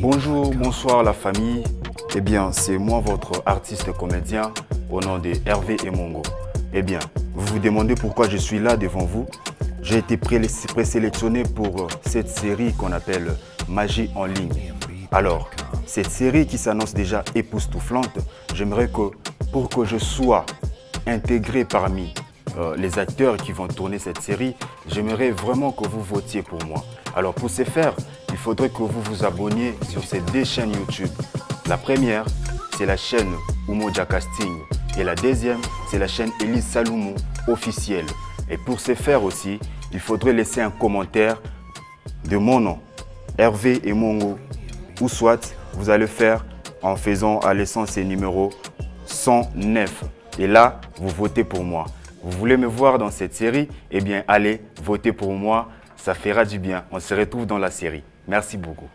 Bonjour, bonsoir la famille. Eh bien, c'est moi votre artiste comédien au nom de Hervé Emongo. Eh bien, vous vous demandez pourquoi je suis là devant vous. J'ai été présélectionné pour cette série qu'on appelle Magie en ligne. Alors, cette série qui s'annonce déjà époustouflante, j'aimerais que pour que je sois intégré parmi les acteurs qui vont tourner cette série, j'aimerais vraiment que vous votiez pour moi. Alors pour ce faire, il faudrait que vous vous abonniez sur ces deux chaînes YouTube. La première, c'est la chaîne Umoja Casting et la deuxième, c'est la chaîne Elise Saloumou officielle. Et pour ce faire aussi, il faudrait laisser un commentaire de mon nom, Hervé Emongo, ou soit vous allez faire en laissant ces numéros 109. Et là, vous votez pour moi. Vous voulez me voir dans cette série? Eh bien, allez, votez pour moi. Ça fera du bien. On se retrouve dans la série. Merci beaucoup.